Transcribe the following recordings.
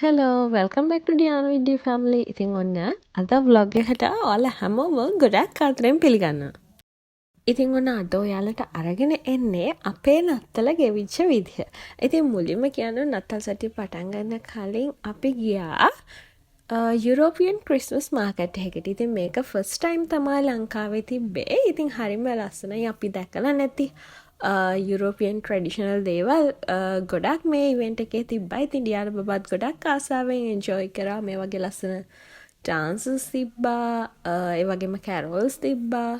Hello welcome back ටු ඩියානා විත් ඩී family. ඉතින් ඔන්න අද vlog එකට ඔයාලා හැමෝම ගොඩක් ආදරෙන් පිළිගන්නවා. ඉතින් ඔන්න අද ඔයාලට අරගෙන එන්නේ අපේ නත්තල ගෙවිච්ච විදිහ. ඉතින් මුලින්ම කියන්න නත්තල් සතිය පටන් ගන්න කලින් අපි ගියා යුරෝපියන් ක්‍රිස්මස් මාකට් එකකට. ඉතින් මේක ෆස්ට් ටයිම් තමයි ලංකාවේ තිබ්බේ. ඉතින් හරිම ලස්සනයි අපි දැකලා නැති යුරෝපියන් ට්‍රඩිෂනල් දේවල් ගොඩක් මේ ඉවෙන්ට් එකේ තිබ්බා. ඉතින් ඩියානා බබාත් ගොඩක් ආසාවෙන් එන්ජොයි කරා. මේ වගේ ලස්සන ඩාන්සස් තිබ්බා. ඒ වගේම කැරෝල්ස් තිබ්බා.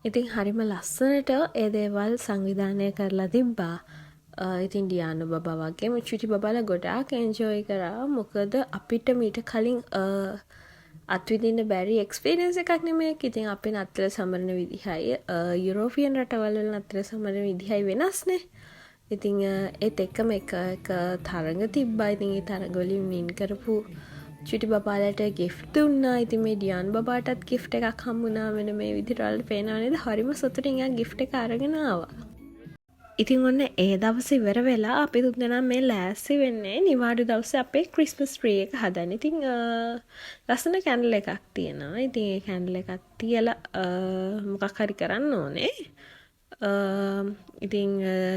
ඉතින් හරිම ලස්සනට ඒ දේවල් සංවිධානය කරලා තිබ්බා. ඉතින් ඩියානා බබා වගේම චුටි බබාලා ගොඩාක් එන්ජොයි කරා. මොකද අපිට මීට කලින් අත්විඳින්න බැරි එක්ස්පීරියන්ස් එකක් නෙමේ. ඉතින් අපි නත්තල සමරන විදිහයි යුරෝපියන් රටවල් වල නත්තල සමරන විදිහයි වෙනස්නේ. ඉතින් ඒත් එක්කම එක තරඟ තිබ්බා. ඉතින් ඒ තරඟ වලින් වින් කරපු චුටි බබාලට ගිෆ්ට් දුන්නා. ඉතින් මේ ඩියාන් බබාටත් ගිෆ්ට් එකක් හම්බුණා. මෙන්න මේ විදිහට ඔයාලට පේනව නේද? හරිම සතුටින් එයා ගිෆ්ට් එක අරගෙන ආවා. ඉතින් ඔන්න ඒ දවස ඉවර වෙලා අපි තුන්දෙනා මේ ලෑස්ති වෙන්නේ නිවාඩු දවසේ අපේ ක්‍රිස්මස් ට්‍රී එක හදන්න. ඉතින් ලස්සන කැන්ඩල් එකක් තියෙනවා. ඉතින් ඒ කැන්ඩල් එකක් තියලා මොකක් හරි කරන්න ඕනේ. ඉතින්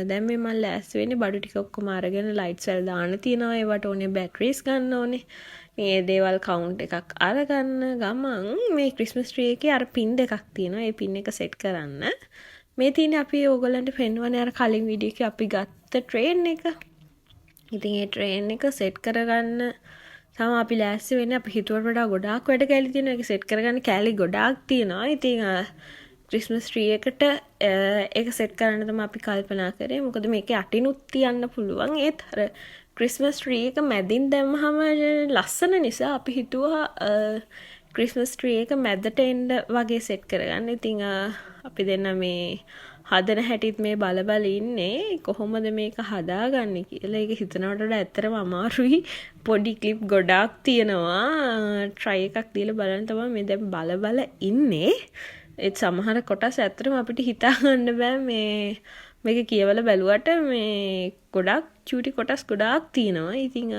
දැන් මේ මම ලෑස්ති වෙන්නේ බඩු ටික ඔක්කොම අරගෙන ලයිට්ස් වල දාන්න තියෙනවා. ඒවට ඕනේ බැටරිස් ගන්න ඕනේ. මේ දේවල් කවුන්ට් එකක් අරගන්න ගමන් මේ ක්‍රිස්මස් ට්‍රී එකේ අර පින් දෙකක් තියෙනවා. ඒ පින් එක සෙට් කරන්න මේ තියෙන්නේ අපි ඕගොල්ලන්ට පෙන්වන්නේ අර කලින් වීඩියෝ එකේ අපි ගත්ත ට්‍රේන් එක. ඉතින් ඒ ට්‍රේන් එක සෙට් කරගන්න තමයි අපි ලෑස්ති වෙන්නේ. අපි හිතුවට වඩා ගොඩාක් වැඩ කැලි තියෙනවා. ඒක සෙට් කරගන්න කැලි ගොඩාක් තියෙනවා. ඉතින් ක්‍රිස්මස් ට්‍රී එකට ඒක සෙට් කරන්න තමයි අපි කල්පනා කරේ. මොකද මේකේ අටිනුත් තියන්න පුළුවන්. ඒත් අර ක්‍රිස්මස් ට්‍රී එක මැදින් දැම්මහම ලස්සන නිසා අපි හිතුවා ක්‍රිස්මස් ට්‍රී එක මැදට එන්න වගේ සෙට් කරගන්න. ඉතින් අපි දෙන්න මේ හදන හැටිත් මේ බල ඉන්නේ කොහොමද මේක හදාගන්නේ කියලා. ඒක හිතනවට වඩා ඇත්තටම අමාරුයි. පොඩි ක්ලිප් ගොඩාක් තියෙනවා. try එකක් දීලා බලන්න තමයි මේ දැන් බල ඉන්නේ. ඒත් සමහර කොටස් ඇත්තටම අපිට හිතා ගන්න බෑ මේක කියවලා බැලුවට මේ ගොඩාක් චූටි කොටස් ගොඩාක් තියෙනවා. ඉතින්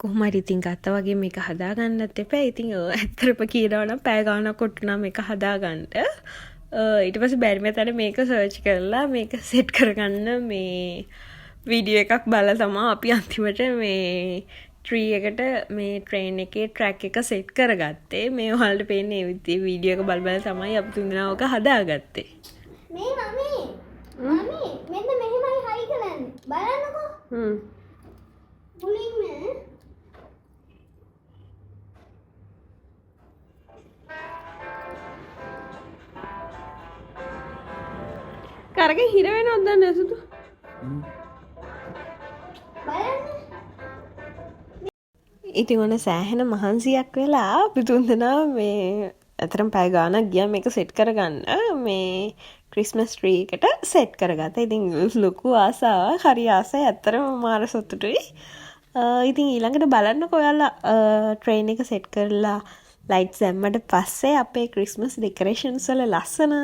කොහොම හරි ඉතින් ගත්තා වගේ මේක හදාගන්නත් එපා. ඉතින් ඇත්තටම කියනවා නම් පැය ගාණක් කොටුනා මේක හදාගන්න. ඊට පස්සේ බැරි මතර මේක සර්ච් කරලා මේක සෙට් කරගන්න මේ වීඩියෝ එකක් බලලා තමයි අපි අන්තිමට මේ ට්‍රී එකට මේ ට්‍රේන් එකේ ට්‍රැක් එක සෙට් කරගත්තේ. මේ ඔයාලට පේන්නේ මේ වීඩියෝ එක බල තමයි අපි තුන්දෙනා ඔක හදාගත්තේ. මේ මමී මෙන්න මෙහෙමයි හයි කරන්නේ. බලන්නකෝ. මුලින්ම කරගෙන හිර වෙනවද දන්නේ නැසුතු. ඉතින් ඔන්න සෑහෙන මහන්සියක් වෙලා අපි තුන්දෙනා මේ අතරම පැය ගාණක් ගියා මේක සෙට් කරගන්න. මේ ක්‍රිස්මස් ට්‍රී එකට සෙට් කරගත්තා. ඉතින් ලොකු ආසාවක්. හරි ආසයි. ඇත්තටම මාර සතුටුයි. ඉතින් ඊළඟට බලන්නකෝ ඔයාලා ට්‍රේන් එක සෙට් කරලා ලයිට්ස් දැම්මට පස්සේ අපේ ක්‍රිස්මස් ඩෙකොරේෂන්ස් වල ලස්සන